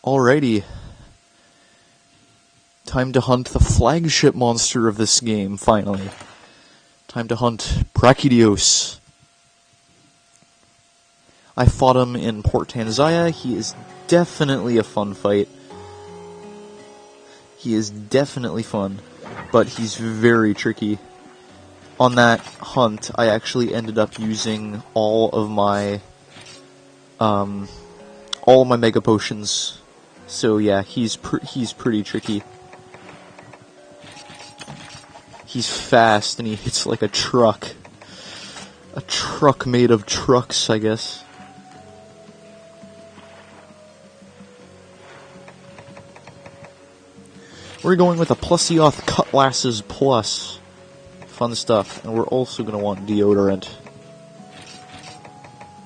Alrighty. Time to hunt the flagship monster of this game, finally. Time to hunt Brachydios. I fought him in Port Tanzania. He is definitely a fun fight. He is definitely fun, but he's very tricky. On that hunt, I actually ended up using all of my mega potions. So yeah, he's pretty tricky. He's fast and he hits like a truck. A truck made of trucks, I guess. We're going with a Plusioth Cutlasses Plus. Fun stuff. And we're also going to want deodorant.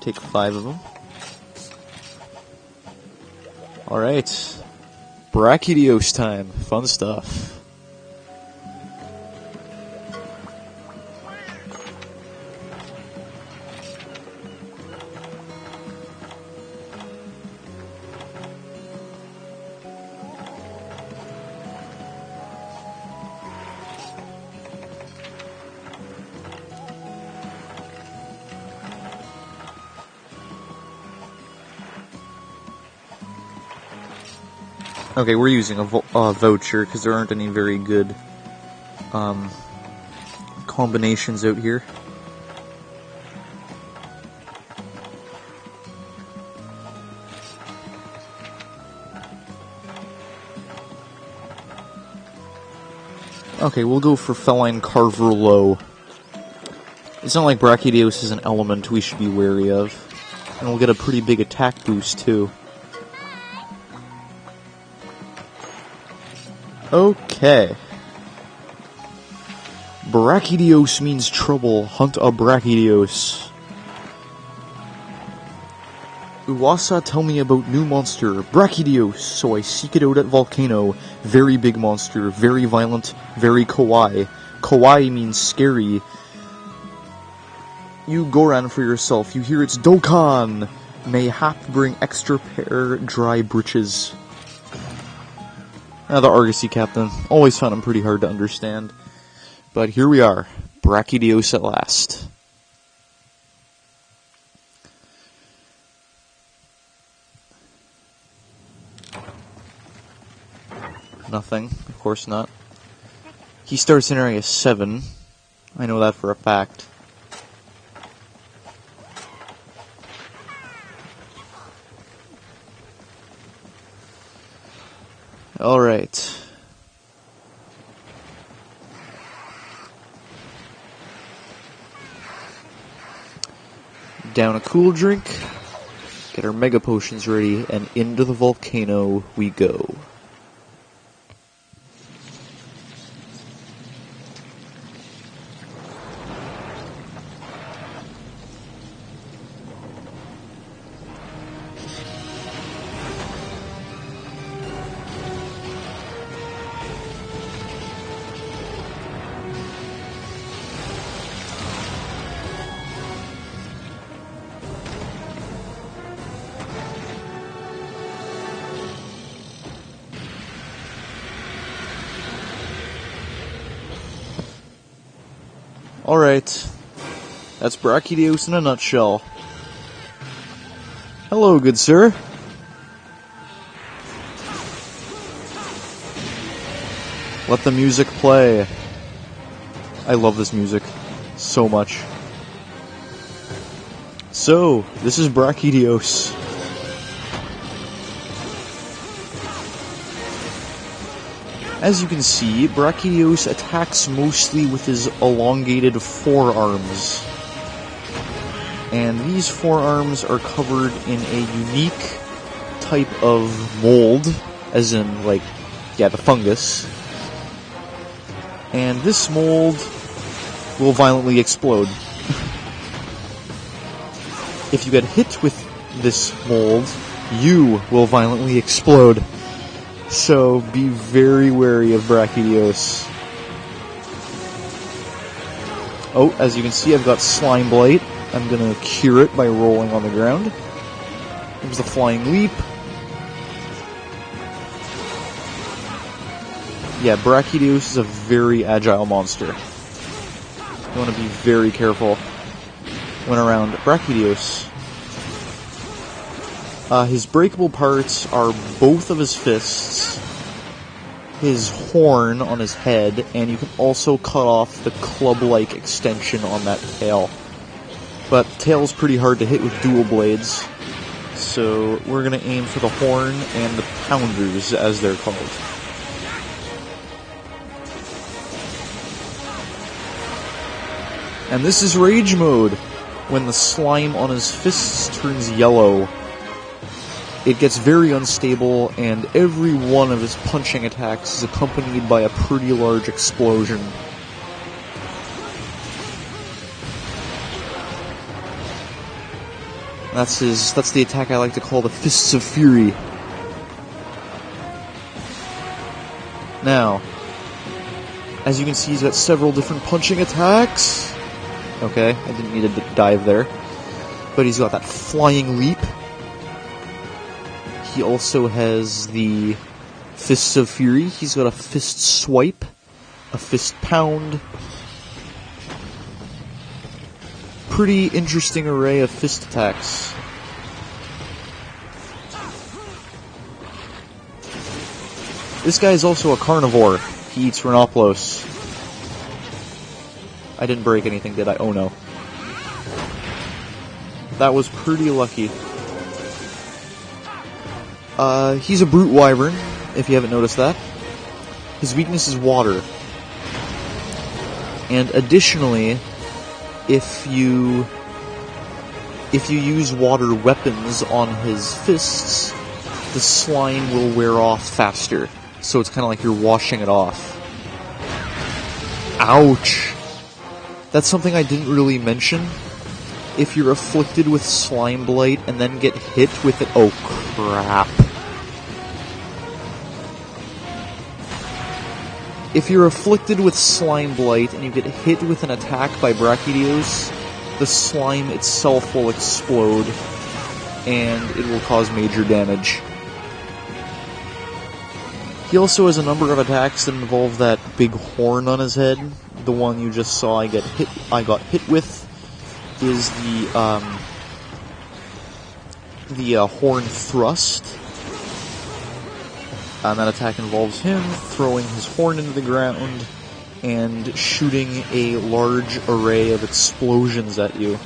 Take 5 of them. Alright. Brachydios time. Fun stuff. Okay, we're using a voucher because there aren't any very good combinations out here. Okay, we'll go for Feline Carver Low. It's not like Brachydios is an element we should be wary of. And we'll get a pretty big attack boost too. Okay. Brachydios means trouble. Hunt a Brachydios. Uwasa, tell me about new monster, Brachydios, so I seek it out at Volcano. Very big monster, very violent, very kawaii. Kawaii means scary. You Goran for yourself, you hear it's Dokkan. Mayhap bring extra pair dry breeches. The Argosy captain. Always found him pretty hard to understand. But here we are. Brachydios at last. Nothing. Of course not. He starts in area 7. I know that for a fact. Alright. Down a cool drink, get our mega potions ready, and into the volcano we go. Alright, that's Brachydios in a nutshell. Hello, good sir. Let the music play. I love this music so much. So, this is Brachydios. As you can see, Brachydios attacks mostly with his elongated forearms. And these forearms are covered in a unique type of mold, as in, like, yeah, the fungus. And this mold will violently explode. If you get hit with this mold, you will violently explode. So, be very wary of Brachydios. Oh, as you can see, I've got Slimeblight. I'm gonna cure it by rolling on the ground. There's the Flying Leap. Yeah, Brachydios is a very agile monster. You want to be very careful when around Brachydios. His breakable parts are both of his fists, his horn on his head, and you can also cut off the club-like extension on that tail. But tail's pretty hard to hit with dual blades, so we're going to aim for the horn and the pounders, as they're called. And this is Rage Mode. When the slime on his fists turns yellow, it gets very unstable, and every one of his punching attacks is accompanied by a pretty large explosion. That's the attack I like to call the Fists of Fury. Now, as you can see, he's got several different punching attacks. Okay, I didn't need to dive there. But he's got that flying leap. He also has the Fists of Fury. He's got a fist swipe, a fist pound. Pretty interesting array of fist attacks. This guy is also a carnivore. He eats Rhinoplos. I didn't break anything, did I? Oh no. That was pretty lucky. He's a Brute Wyvern, if you haven't noticed that. His weakness is water. And additionally, if you use water weapons on his fists, the slime will wear off faster. So it's kind of like you're washing it off. Ouch! That's something I didn't really mention. If you're afflicted with Slimeblight and then get hit with it... Oh, crap. If you're afflicted with Slimeblight and you get hit with an attack by Brachydios, the slime itself will explode, and it will cause major damage. He also has a number of attacks that involve that big horn on his head. The one you just saw I got hit with is the horn thrust. And that attack involves him throwing his horn into the ground and shooting a large array of explosions at you.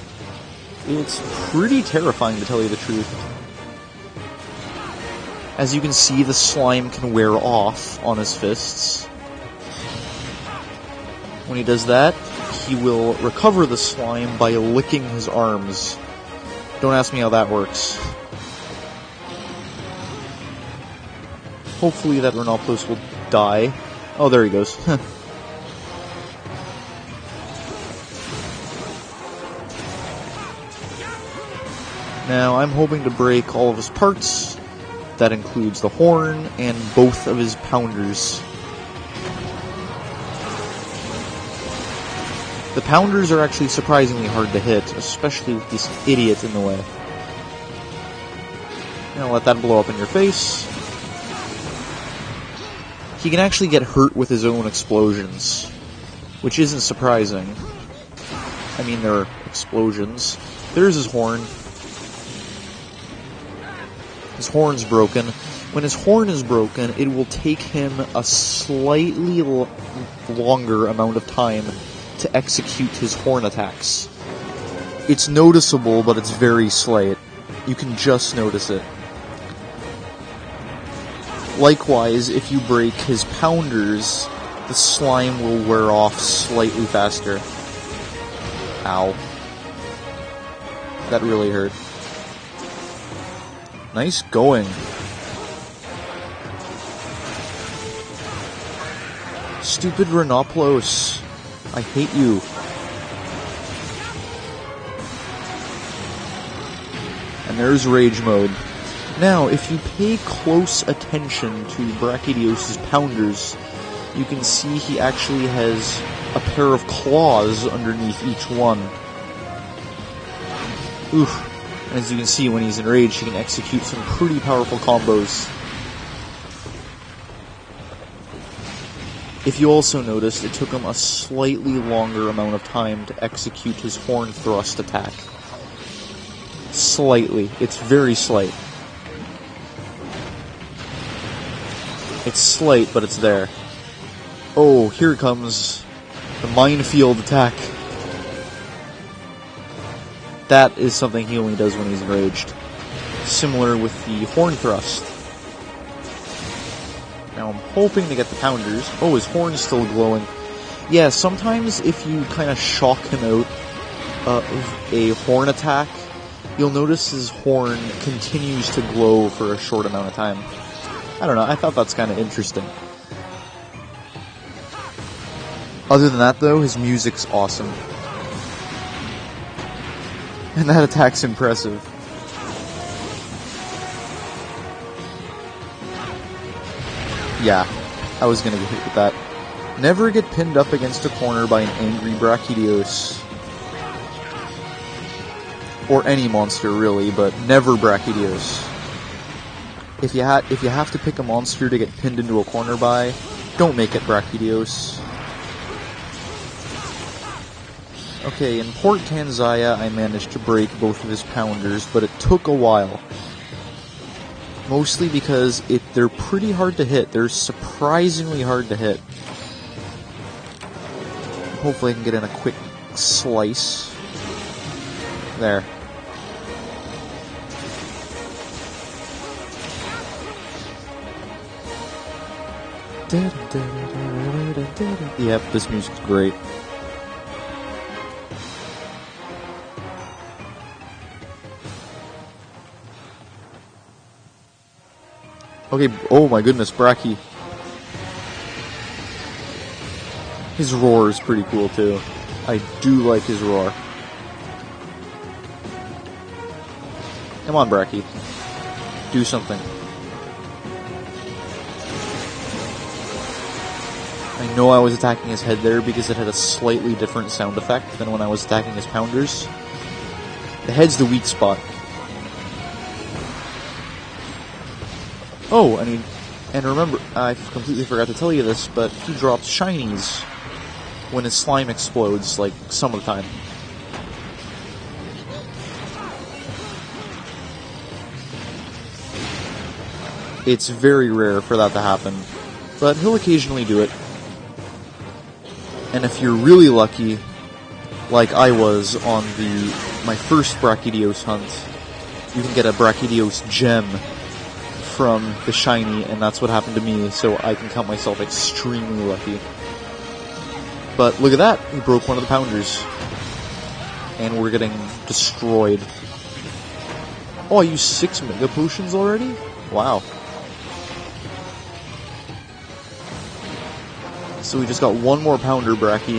It's pretty terrifying, to tell you the truth. As you can see, the slime can wear off on his fists. When he does that, he will recover the slime by licking his arms. Don't ask me how that works. Hopefully that Rhinoplos will die. Oh, there he goes. Now, I'm hoping to break all of his parts. That includes the horn and both of his pounders. The pounders are actually surprisingly hard to hit, especially with this idiot in the way. Now let that blow up in your face. He can actually get hurt with his own explosions, which isn't surprising. I mean, there are explosions. There's his horn. His horn's broken. When his horn is broken, it will take him a slightly longer amount of time to execute his horn attacks. It's noticeable, but it's very slight. You can just notice it. Likewise, if you break his pounders, the slime will wear off slightly faster. Ow. That really hurt. Nice going. Stupid Rhinoplos. I hate you. And there's Rage Mode. Now, if you pay close attention to Brachydios' pounders, you can see he actually has a pair of claws underneath each one. Oof. As you can see, when he's enraged, he can execute some pretty powerful combos. If you also noticed, it took him a slightly longer amount of time to execute his horn thrust attack. Slightly. It's very slight. It's slight, but it's there. Oh, here comes the minefield attack. That is something he only does when he's enraged. Similar with the horn thrust. Now I'm hoping to get the pounders. Oh, his horn's still glowing. Yeah, sometimes if you kind of shock him out of a horn attack, you'll notice his horn continues to glow for a short amount of time. I don't know, I thought that's kind of interesting. Other than that, though, his music's awesome. And that attack's impressive. Yeah, I was gonna get hit with that. Never get pinned up against a corner by an angry Brachydios. Or any monster, really, but never Brachydios. If you have to pick a monster to get pinned into a corner by, don't make it Brachydios. Okay, in Port Tanzaya, I managed to break both of his pounders, but it took a while. Mostly because they're pretty hard to hit. They're surprisingly hard to hit. Hopefully I can get in a quick slice. There. Yep, this music's great. Okay, oh my goodness, Brachy. His roar is pretty cool too. I do like his roar. Come on, Brachy. Do something. I know I was attacking his head there because it had a slightly different sound effect than when I was attacking his pounders. The head's the weak spot. Oh, and remember, I completely forgot to tell you this, but he drops shinies when his slime explodes, like, some of the time. It's very rare for that to happen, but he'll occasionally do it. And if you're really lucky, like I was on my first Brachydios hunt, you can get a Brachydios gem from the shiny, and that's what happened to me, so I can count myself extremely lucky. But look at that, we broke one of the pounders. And we're getting destroyed. Oh, I used 6 Mega Potions already? Wow. So we just got one more pounder, Brachy.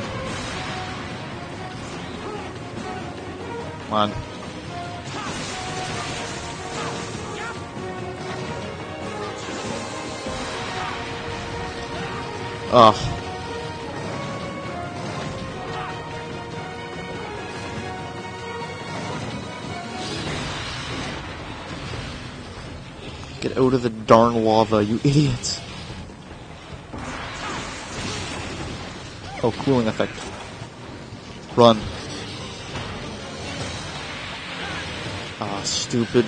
Come on. Ugh. Get out of the darn lava, you idiot. Oh, cooling effect. Run. Ah, stupid.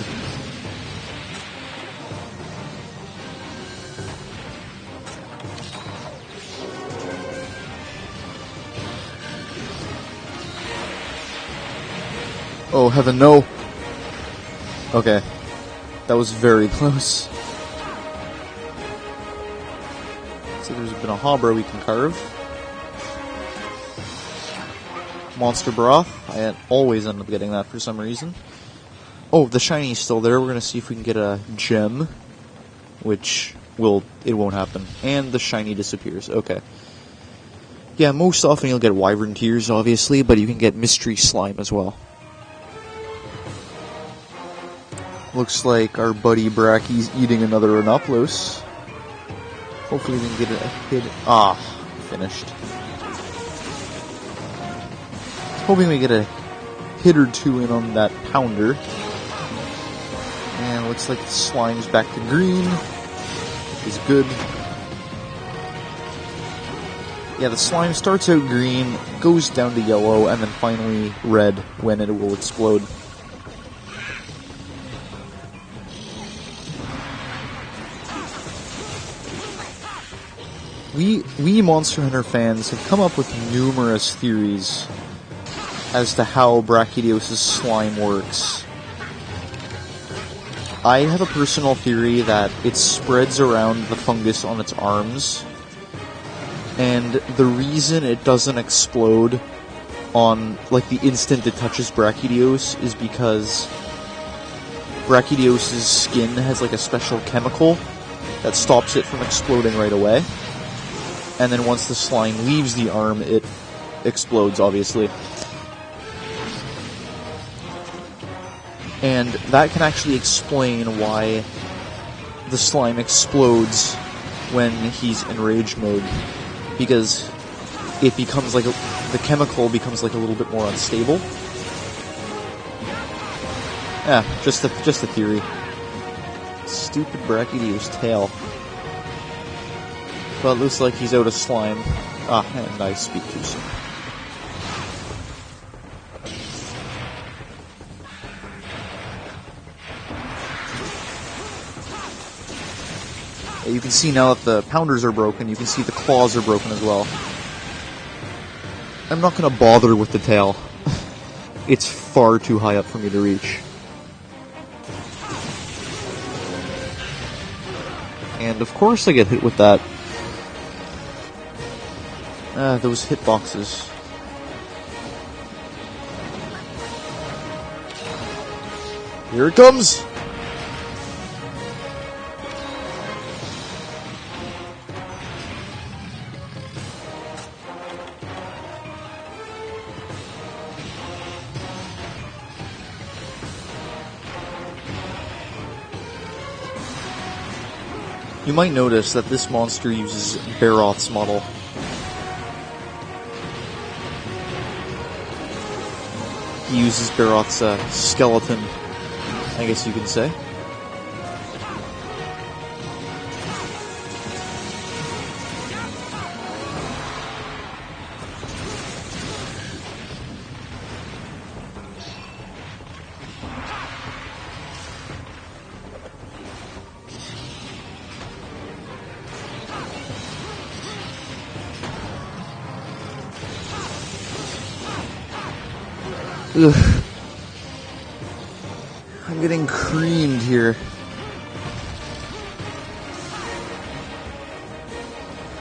Oh, heaven, no. Okay. That was very close. So there's been a Habra we can carve. Monster Broth. I always end up getting that for some reason. Oh, the shiny's still there. We're going to see if we can get a gem. Which it won't happen. And the shiny disappears. Okay. Yeah, most often you'll get Wyvern Tears, obviously, but you can get Mystery Slime as well. Looks like our buddy Brachy's eating another Anoplos. Hopefully we can get a hit. Ah, finished. Hoping we get a hit or two in on that pounder. And looks like the slime's back to green. Which is good. Yeah, the slime starts out green, goes down to yellow, and then finally red when it will explode. We Monster Hunter fans have come up with numerous theories as to how Brachydios' slime works. I have a personal theory that it spreads around the fungus on its arms, and the reason it doesn't explode on, like, the instant it touches Brachydios is because Brachydios' skin has, like, a special chemical that stops it from exploding right away. And then once the slime leaves the arm, it explodes, obviously. And that can actually explain why the slime explodes when he's in rage mode. Because it becomes like the chemical becomes like a little bit more unstable. Yeah, just a theory. Stupid Brachydios tail. Well, it looks like he's out of slime. Ah, and I speak too soon. You can see now that the pounders are broken, you can see the claws are broken as well. I'm not going to bother with the tail. It's far too high up for me to reach. And of course I get hit with that. Those hitboxes. Here it comes! You might notice that this monster uses Baroth's model. He uses Baroth's skeleton, I guess you could say. Ugh. I'm getting creamed here.